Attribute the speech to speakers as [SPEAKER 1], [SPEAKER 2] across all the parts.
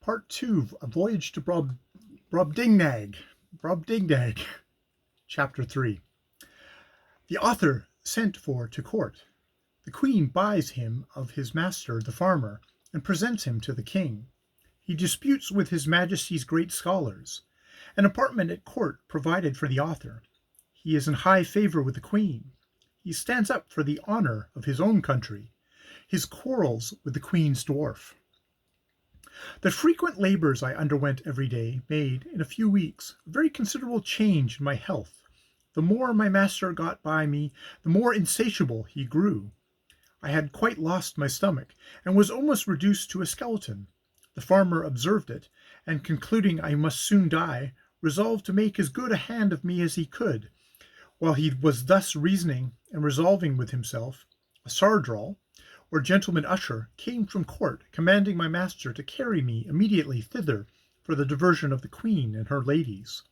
[SPEAKER 1] Part 2, A Voyage to Brobdingnag. Chapter 3. The author sent for to court. The queen buys him of his master the farmer, and presents him to the king. He disputes with his majesty's great scholars. An apartment at court provided for the author. He is in high favour with the queen. He stands up for the honour of his own country. His quarrels with the queen's dwarf. The frequent labours I underwent every day made, in a few weeks, a very considerable change in my health. The more my master got by me, the more insatiable he grew. I had quite lost my stomach, and was almost reduced to a skeleton. The farmer observed it, and concluding I must soon die, resolved to make as good a hand of me as he could. While he was thus reasoning and resolving with himself, a sardral, or gentleman usher, came from court, commanding my master to carry me immediately thither for the diversion of the queen and her ladies.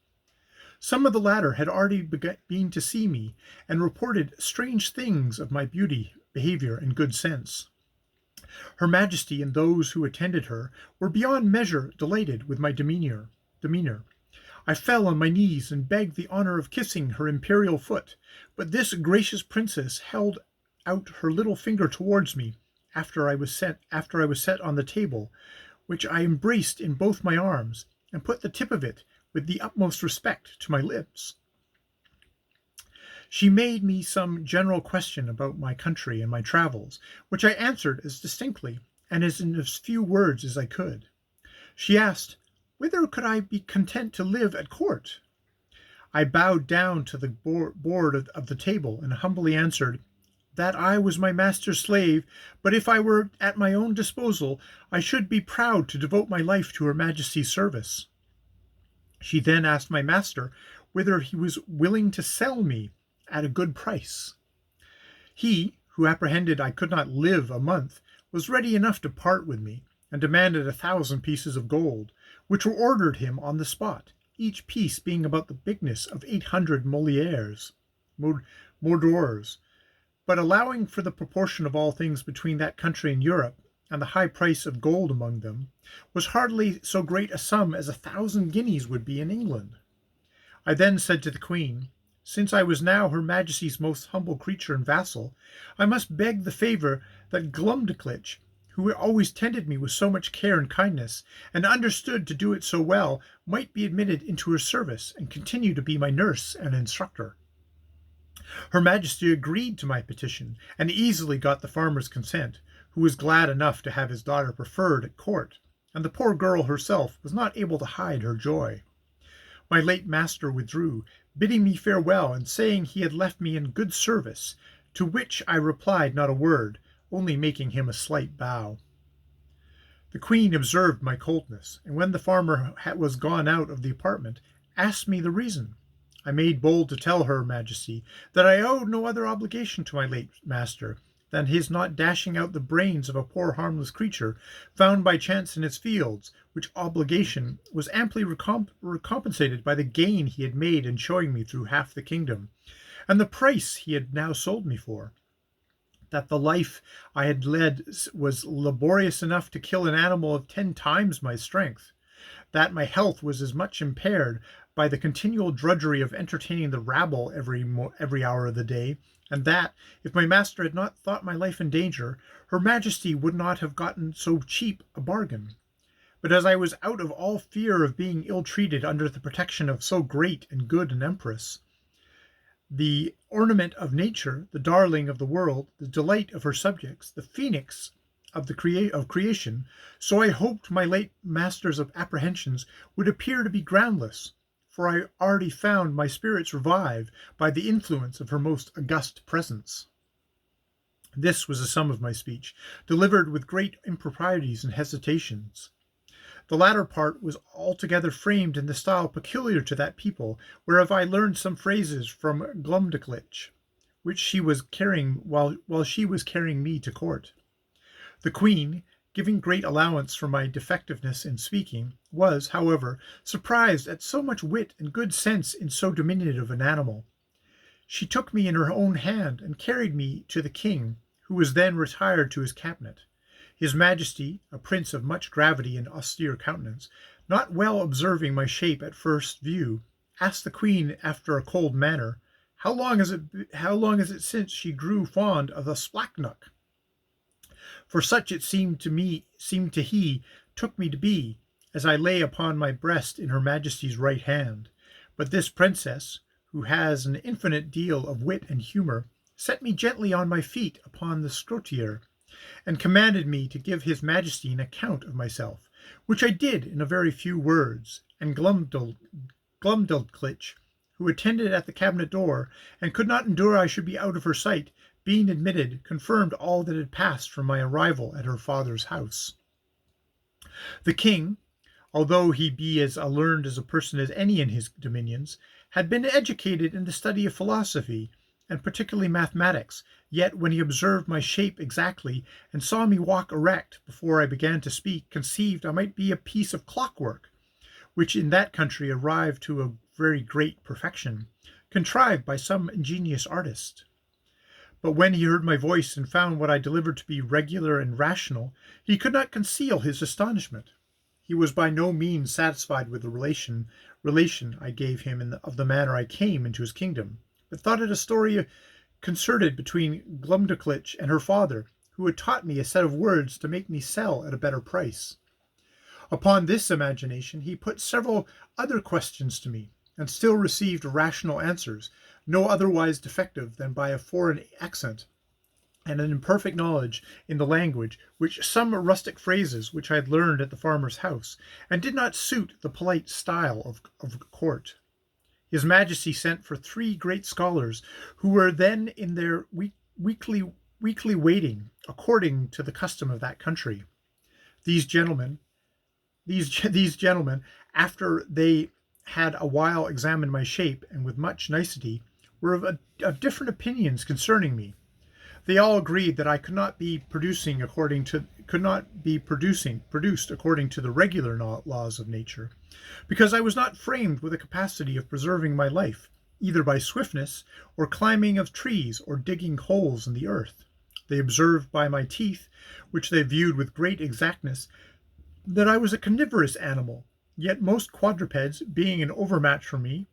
[SPEAKER 1] Some of the latter had already been to see me, and reported strange things of my beauty, behaviour, and good sense. Her majesty and those who attended her were beyond measure delighted with my demeanour. I fell on my knees and begged the honour of kissing her imperial foot, but this gracious princess held out her little finger towards me after I was set on the table, which I embraced in both my arms, and put the tip of it, with the utmost respect, to my lips. She made me some general question about my country and my travels, which I answered as distinctly and as in as few words as I could. She asked, whither could I be content to live at court? I bowed down to the board of the table, and humbly answered, that I was my master's slave, but if I were at my own disposal, I should be proud to devote my life to her majesty's service. She then asked my master whether he was willing to sell me at a good price. He, who apprehended I could not live a month, was ready enough to part with me, and demanded 1,000 pieces of gold, which were ordered him on the spot, each piece being about the bigness of 800 moidores, but allowing for the proportion of all things between that country and Europe, and the high price of gold among them, was hardly so great a sum as 1,000 guineas would be in England. I then said to the queen, since I was now her majesty's most humble creature and vassal, I must beg the favour that Gllvr, who always tended me with so much care and kindness, and understood to do it so well, might be admitted into her service, and continue to be my nurse and instructor. Her majesty agreed to my petition, and easily got the farmer's consent, who was glad enough to have his daughter preferred at court, and the poor girl herself was not able to hide her joy. My late master withdrew, bidding me farewell, and saying he had left me in good service, to which I replied not a word, only making him a slight bow. The queen observed my coldness, and when the farmer was gone out of the apartment, asked me the reason. I made bold to tell her majesty that I owed no other obligation to my late master than his not dashing out the brains of a poor harmless creature found by chance in its fields, which obligation was amply recompensated by the gain he had made in showing me through half the kingdom, and the price he had now sold me for. That the life I had led was laborious enough to kill an animal of 10 times my strength, that my health was as much impaired by the continual drudgery of entertaining the rabble every hour of the day, and that, if my master had not thought my life in danger, her majesty would not have gotten so cheap a bargain. But as I was out of all fear of being ill-treated under the protection of so great and good an empress, the ornament of nature, the darling of the world, the delight of her subjects, the phoenix of creation, so I hoped my late master's apprehensions would appear to be groundless, for I already found my spirits revive by the influence of her most august presence. This was the sum of my speech, delivered with great improprieties and hesitations. The latter part was altogether framed in the style peculiar to that people, whereof I learned some phrases from Gllvr, which she was carrying while she was carrying me to court. The queen, giving great allowance for my defectiveness in speaking, was, however, surprised at so much wit and good sense in so diminutive an animal. She took me in her own hand, and carried me to the king, who was then retired to his cabinet. His Majesty, a prince of much gravity and austere countenance, not well observing my shape at first view, asked the Queen after a cold manner, how long is it since she grew fond of the splachnock? For such it seemed to he took me to be, as I lay upon my breast in her Majesty's right hand. But this princess, who has an infinite deal of wit and humour, set me gently on my feet upon the scrotier, and commanded me to give his Majesty an account of myself, which I did in a very few words, and Glumdalclitch, who attended at the cabinet door, and could not endure I should be out of her sight, being admitted, confirmed all that had passed from my arrival at her father's house. The king, although he be as learned as a person as any in his dominions, had been educated in the study of philosophy, and particularly mathematics, yet when he observed my shape exactly, and saw me walk erect before I began to speak, conceived I might be a piece of clockwork, which in that country arrived to a very great perfection, contrived by some ingenious artist. But when he heard my voice and found what I delivered to be regular and rational, he could not conceal his astonishment. He was by no means satisfied with the relation I gave him of the manner I came into his kingdom, but thought it a story concerted between Glumdalclitch and her father, who had taught me a set of words to make me sell at a better price. Upon this imagination he put several other questions to me, and still received rational answers, no otherwise defective than by a foreign accent, and an imperfect knowledge in the language, which some rustic phrases which I had learned at the farmer's house, and did not suit the polite style of court. His Majesty sent for 3 great scholars, who were then in their weekly waiting, according to the custom of that country. These gentlemen, after they had a while examined my shape, and with much nicety, were of different opinions concerning me. They all agreed that I could not be produced according to the regular laws of nature, because I was not framed with a capacity of preserving my life, either by swiftness, or climbing of trees, or digging holes in the earth. They observed by my teeth, which they viewed with great exactness, that I was a carnivorous animal, yet most quadrupeds being an overmatch for me,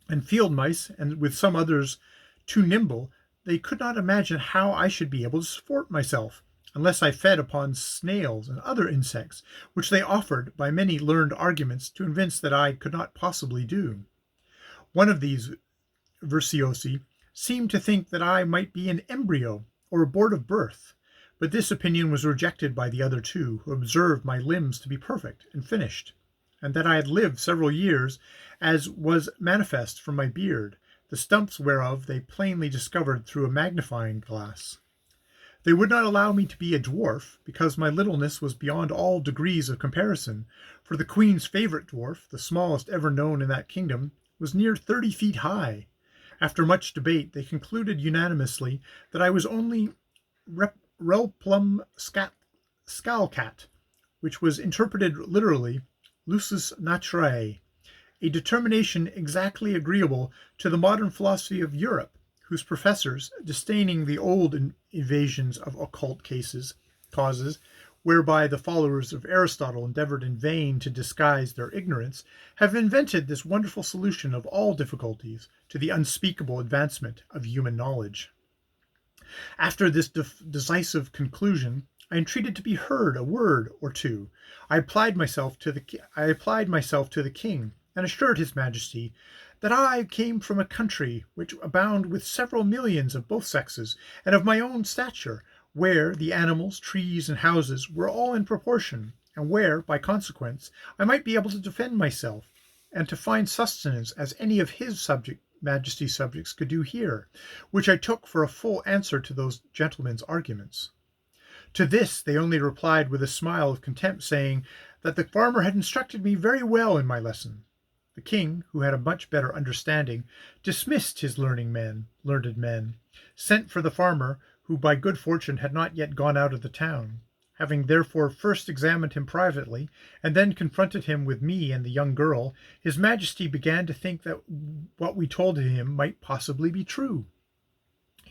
[SPEAKER 1] and field mice, and with some others too nimble, they could not imagine how I should be able to support myself, unless I fed upon snails and other insects, which they offered by many learned arguments to convince that I could not possibly do. One of these virtuosi seemed to think that I might be an embryo, or abortive birth, but this opinion was rejected by the other 2, who observed my limbs to be perfect and finished, and that I had lived several years, as was manifest from my beard, the stumps whereof they plainly discovered through a magnifying glass. They would not allow me to be a dwarf, because my littleness was beyond all degrees of comparison, for the Queen's favourite dwarf, the smallest ever known in that kingdom, was near 30 feet high. After much debate, they concluded unanimously that I was only Relplum Scalcat, which was interpreted literally lusus naturae, a determination exactly agreeable to the modern philosophy of Europe, whose professors, disdaining the old evasions of occult causes, whereby the followers of Aristotle endeavored in vain to disguise their ignorance, have invented this wonderful solution of all difficulties to the unspeakable advancement of human knowledge. After this decisive conclusion, I entreated to be heard a word or two. I applied myself to the king, and assured his Majesty that I came from a country which abound with several millions of both sexes, and of my own stature, where the animals, trees, and houses were all in proportion, and where, by consequence, I might be able to defend myself, and to find sustenance as any of his Majesty's subjects could do here, which I took for a full answer to those gentlemen's arguments. To this they only replied with a smile of contempt, saying that the farmer had instructed me very well in my lesson. The king, who had a much better understanding, dismissed his learned men, sent for the farmer, who by good fortune had not yet gone out of the town. Having therefore first examined him privately, and then confronted him with me and the young girl, his Majesty began to think that what we told him might possibly be true.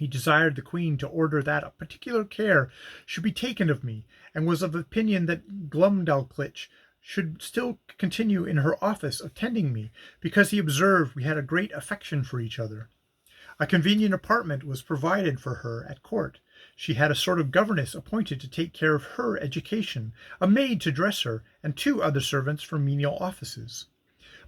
[SPEAKER 1] He desired the queen to order that a particular care should be taken of me, and was of opinion that Glumdalclitch should still continue in her office of tending me, because he observed we had a great affection for each other. A convenient apartment was provided for her at court. She had a sort of governess appointed to take care of her education, a maid to dress her, and 2 other servants for menial offices.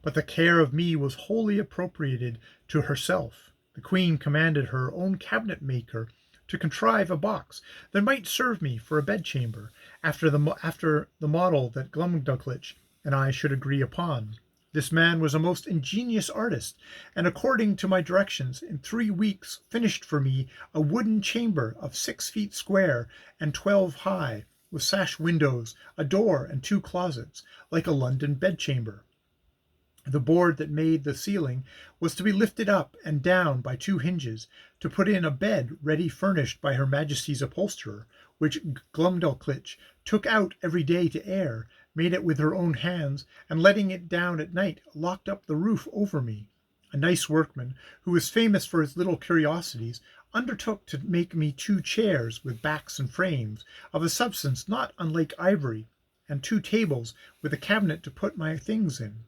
[SPEAKER 1] But the care of me was wholly appropriated to herself. The queen commanded her own cabinet maker to contrive a box that might serve me for a bedchamber, after the model that Glumdalclitch and I should agree upon. This man was a most ingenious artist, and according to my directions, in 3 weeks finished for me a wooden chamber of 6 feet square and 12 high, with sash windows, a door, and 2 closets, like a London bedchamber. The board that made the ceiling was to be lifted up and down by 2 hinges, to put in a bed ready furnished by Her Majesty's upholsterer, which Glumdalclitch took out every day to air, made it with her own hands, and letting it down at night, locked up the roof over me. A nice workman, who was famous for his little curiosities, undertook to make me 2 chairs with backs and frames, of a substance not unlike ivory, and 2 tables with a cabinet to put my things in.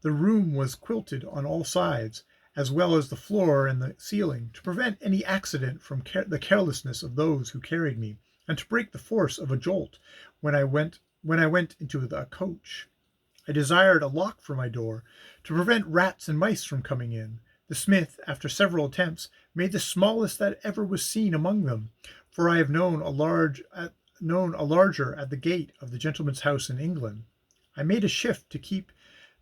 [SPEAKER 1] The room was quilted on all sides, as well as the floor and the ceiling, to prevent any accident from the carelessness of those who carried me, and to break the force of a jolt when I went into the coach. I desired a lock for my door, to prevent rats and mice from coming in. The smith, after several attempts, made the smallest that ever was seen among them, for I have known a larger at the gate of the gentleman's house in England. I made a shift to keep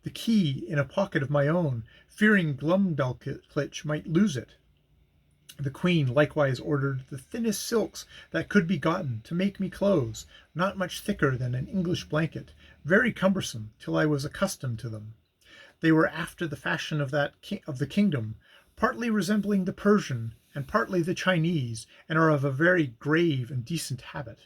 [SPEAKER 1] the key in a pocket of my own, fearing Glumdalclitch might lose it. The queen likewise ordered the thinnest silks that could be gotten to make me clothes, not much thicker than an English blanket, very cumbersome, till I was accustomed to them. They were after the fashion of the kingdom, partly resembling the Persian, and partly the Chinese, and are of a very grave and decent habit.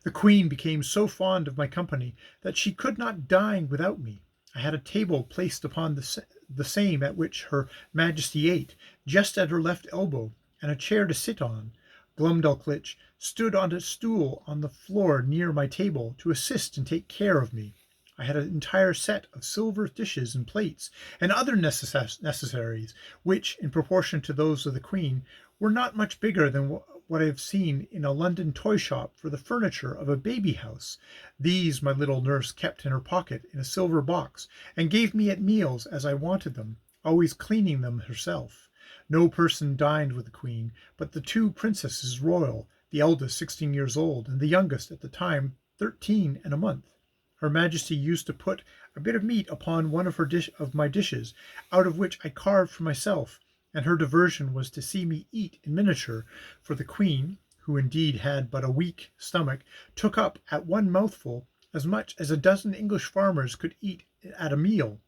[SPEAKER 1] The queen became so fond of my company that she could not dine without me. I had a table placed upon the same at which Her Majesty ate, just at her left elbow, and a chair to sit on. Glumdalclitch stood on a stool on the floor near my table to assist and take care of me. I had an entire set of silver dishes and plates, and other necessaries, which, in proportion to those of the queen, were not much bigger than what I have seen in a London toy shop for the furniture of a baby house. These my little nurse kept in her pocket in a silver box, and gave me at meals as I wanted them, always cleaning them herself. No person dined with the queen but the 2 princesses royal, the eldest 16 years old, and the youngest at the time 13 and a month. Her Majesty used to put a bit of meat upon one of my dishes, out of which I carved for myself, and her diversion was to see me eat in miniature, for the queen, who indeed had but a weak stomach, took up at one mouthful as much as a dozen English farmers could eat at a meal,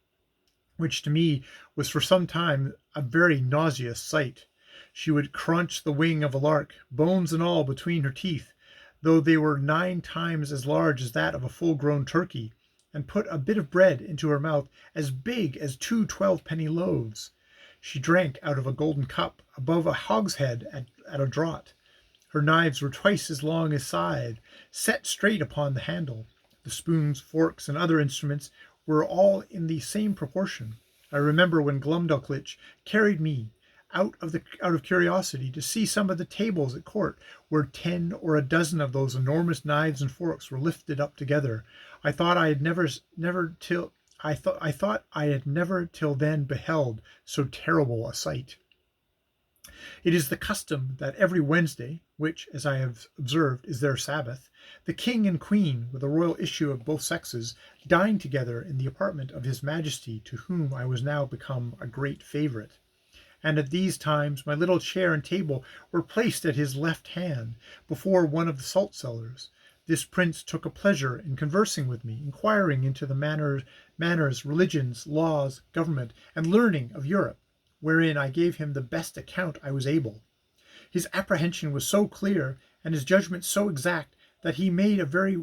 [SPEAKER 1] which to me was for some time a very nauseous sight. She would crunch the wing of a lark, bones and all, between her teeth, though they were 9 times as large as that of a full-grown turkey, and put a bit of bread into her mouth as big as 2 12-penny loaves. She drank out of a golden cup, above a hogshead at a draught. Her knives were twice as long as side, set straight upon the handle. The spoons, forks, and other instruments were all in the same proportion. I remember when Glumdalclitch carried me out of curiosity to see some of the tables at court, where 10 or a dozen of those enormous knives and forks were lifted up together. I thought I had never till then beheld so terrible a sight. It is the custom that every Wednesday, which, as I have observed, is their Sabbath, the king and queen, with a royal issue of both sexes, dine together in the apartment of His Majesty, to whom I was now become a great favourite. And at these times my little chair and table were placed at his left hand, before one of the salt cellars. This prince took a pleasure in conversing with me, inquiring into the manners, religions, laws, government, and learning of Europe, wherein I gave him the best account I was able. His apprehension was so clear, and his judgment so exact, that he made very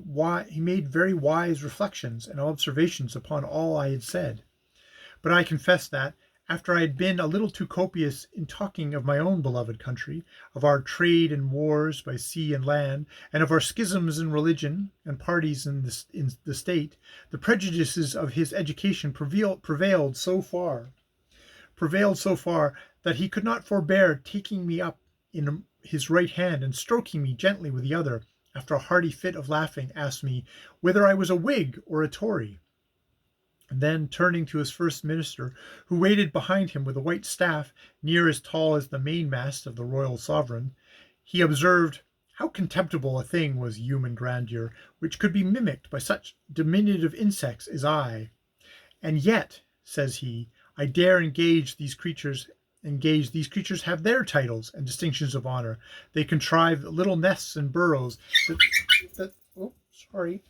[SPEAKER 1] wise reflections and observations upon all I had said. But I confess that, After I had been a little too copious in talking of my own beloved country, of our trade and wars by sea and land, and of our schisms in religion and parties in the state, the prejudices of his education prevailed so far that he could not forbear taking me up in his right hand and stroking me gently with the other. After a hearty fit of laughing, asked me whether I was a Whig or a Tory. And then, turning to his first minister, who waited behind him with a white staff near as tall as the mainmast of the royal sovereign, he observed, how contemptible a thing was human grandeur, which could be mimicked by such diminutive insects as I. And yet, says he, I dare engage these creatures have their titles and distinctions of honor. They contrive little nests and burrows sorry.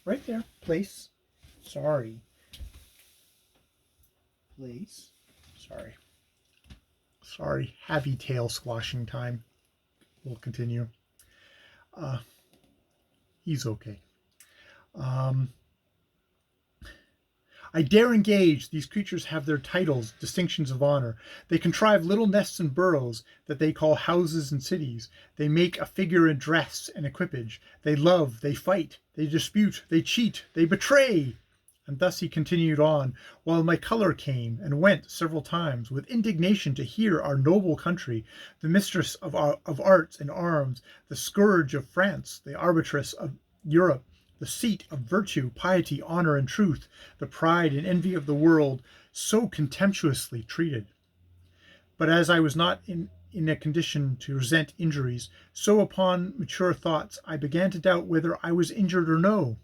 [SPEAKER 1] Right there. Place. Sorry. Place. Sorry. Heavy tail squashing time. We'll continue. He's okay. I dare engage these creatures have their titles, distinctions of honor. They contrive little nests and burrows that they call houses and cities. They make a figure in dress and equipage. They love, they fight, they dispute, they cheat, they betray. And thus he continued on, while my color came and went several times, with indignation to hear our noble country, the mistress of arts and arms, the scourge of France, the arbitress of Europe, the seat of virtue, piety, honor, and truth, the pride and envy of the world, so contemptuously treated. But as I was not in a condition to resent injuries, so upon mature thoughts I began to doubt whether I was injured or no.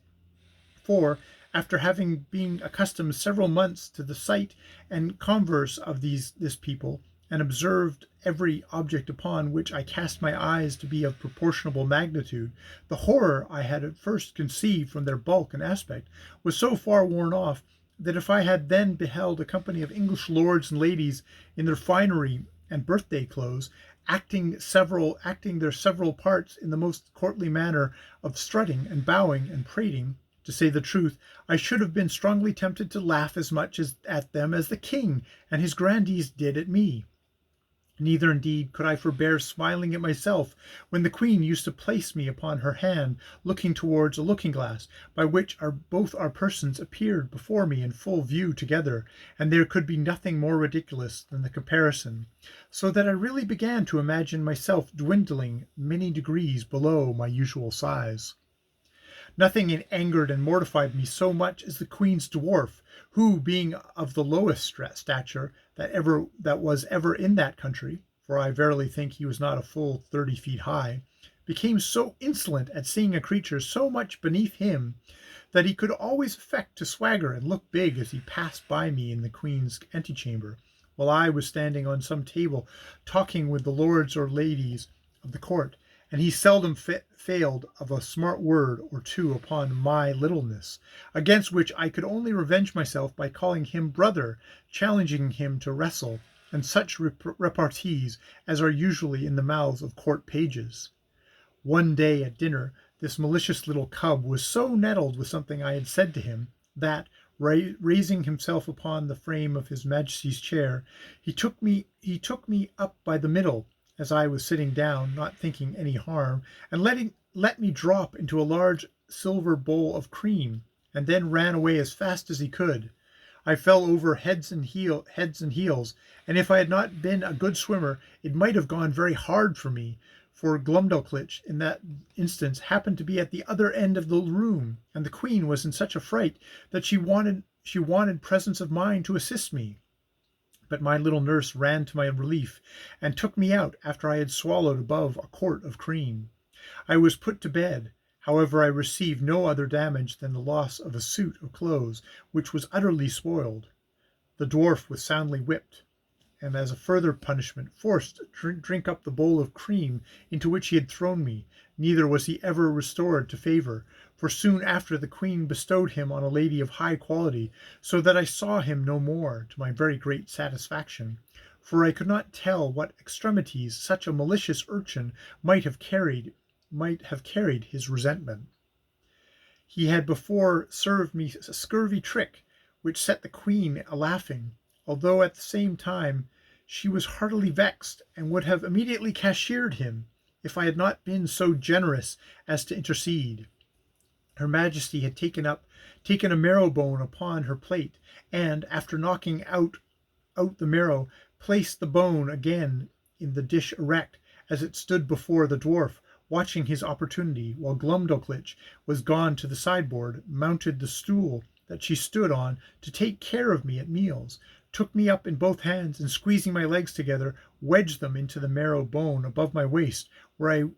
[SPEAKER 1] For, after having been accustomed several months to the sight and converse of this people, and observed every object upon which I cast my eyes to be of proportionable magnitude, the horror I had at first conceived from their bulk and aspect was so far worn off, that if I had then beheld a company of English lords and ladies in their finery and birthday clothes, acting their several parts in the most courtly manner of strutting and bowing and prating, to say the truth, I should have been strongly tempted to laugh as much at them as the king and his grandees did at me. Neither indeed could I forbear smiling at myself when the queen used to place me upon her hand, looking towards a looking glass, by which both our persons appeared before me in full view together, and there could be nothing more ridiculous than the comparison, so that I really began to imagine myself dwindling many degrees below my usual size. Nothing angered and mortified me so much as the queen's dwarf, who, being of the lowest stature that was ever in that country, for I verily think he was not a full 30 feet high, became so insolent at seeing a creature so much beneath him that he could always affect to swagger and look big as he passed by me in the queen's antechamber, while I was standing on some table talking with the lords or ladies of the court, and he seldom failed of a smart word or two upon my littleness, against which I could only revenge myself by calling him brother, challenging him to wrestle, and such repartees as are usually in the mouths of court pages. One day at dinner, this malicious little cub was so nettled with something I had said to him, that, raising himself upon the frame of his Majesty's chair, he took me up by the middle, as I was sitting down, not thinking any harm, and let me drop into a large silver bowl of cream, and then ran away as fast as he could. I fell over heads and heels, and if I had not been a good swimmer, it might have gone very hard for me, for Glumdalclitch in that instance happened to be at the other end of the room, and the queen was in such a fright that she wanted presence of mind to assist me. But my little nurse ran to my relief, and took me out after I had swallowed above a quart of cream. I was put to bed. However, I received no other damage than the loss of a suit of clothes, which was utterly spoiled. The dwarf was soundly whipped, and as a further punishment forced to drink up the bowl of cream into which he had thrown me. Neither was he ever restored to favour, for soon after the queen bestowed him on a lady of high quality, so that I saw him no more, to my very great satisfaction, for I could not tell what extremities such a malicious urchin might have carried his resentment. He had before served me a scurvy trick, which set the queen a-laughing, although at the same time she was heartily vexed, and would have immediately cashiered him if I had not been so generous as to intercede. Her Majesty had taken a marrow bone upon her plate, and, after knocking out the marrow, placed the bone again in the dish erect, as it stood before the dwarf, watching his opportunity, while Glumdalclitch was gone to the sideboard, mounted the stool that she stood on to take care of me at meals, took me up in both hands, and squeezing my legs together, wedged them into the marrow bone above my waist, where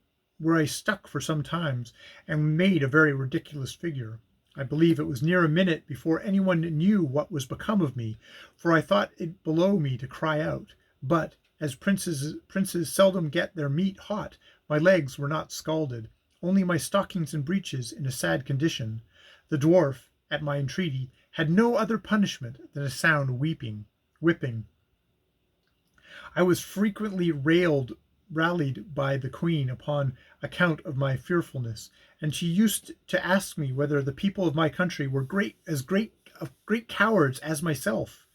[SPEAKER 1] I stuck for some times, and made a very ridiculous figure. I believe it was near a minute before anyone knew what was become of me, for I thought it below me to cry out. But, as princes seldom get their meat hot, my legs were not scalded, only my stockings and breeches in a sad condition. The dwarf, at my entreaty, had no other punishment than a sound whipping. I was frequently rallied by the queen upon account of my fearfulness, and she used to ask me whether the people of my country were great cowards as myself.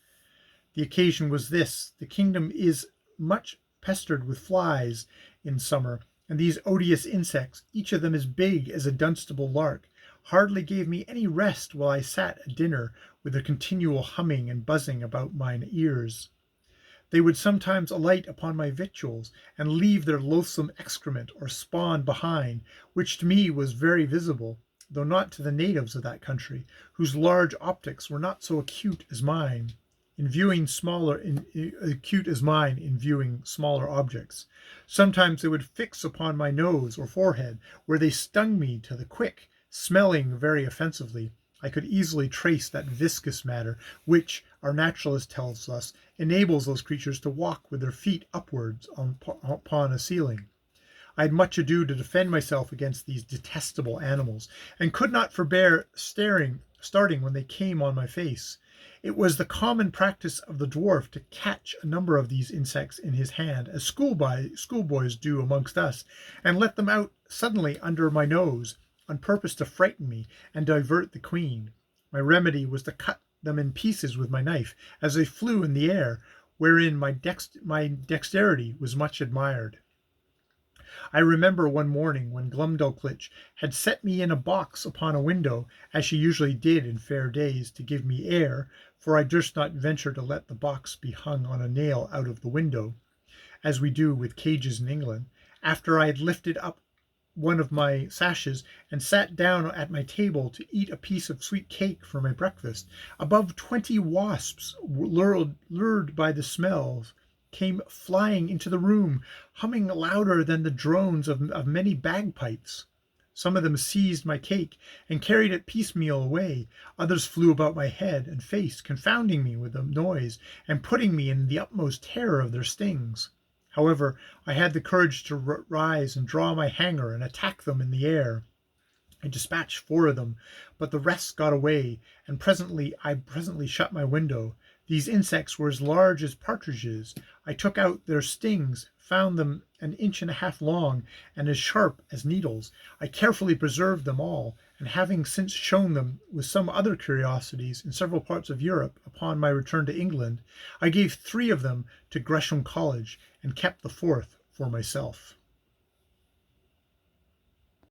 [SPEAKER 1] The occasion was this: the kingdom is much pestered with flies in summer, and these odious insects, each of them as big as a Dunstable lark, hardly gave me any rest while I sat at dinner, with a continual humming and buzzing about mine ears. They would sometimes alight upon my victuals, and leave their loathsome excrement or spawn behind, which to me was very visible, though not to the natives of that country, whose large optics were not so acute as mine in viewing smaller objects. Sometimes they would fix upon my nose or forehead, where they stung me to the quick, smelling very offensively. I could easily trace that viscous matter which, our naturalist tells us, enables those creatures to walk with their feet upwards upon a ceiling. I had much ado to defend myself against these detestable animals, and could not forbear starting when they came on my face. It was the common practice of the dwarf to catch a number of these insects in his hand, as schoolboys do amongst us, and let them out suddenly under my nose, on purpose to frighten me and divert the queen. My remedy was to cut them in pieces with my knife as they flew in the air, wherein my dexterity was much admired. I remember one morning when Glumdalclitch had set me in a box upon a window, as she usually did in fair days, to give me air, for I durst not venture to let the box be hung on a nail out of the window, as we do with cages in England. After I had lifted up one of my sashes and sat down at my table to eat a piece of sweet cake for my breakfast, above 20 wasps, lured by the smells, came flying into the room, humming louder than the drones of many bagpipes. Some of them seized my cake and carried it piecemeal away. Others flew about my head and face, confounding me with the noise, and putting me in the utmost terror of their stings. However, I had the courage to rise and draw my hanger and attack them in the air. I dispatched 4 of them, but the rest got away, and I presently shut my window. These insects were as large as partridges. I took out their stings, found them an inch and a half long, and as sharp as needles. I carefully preserved them all, and having since shown them with some other curiosities in several parts of Europe upon my return to England, I gave 3 of them to Gresham College, and kept the 4th for myself.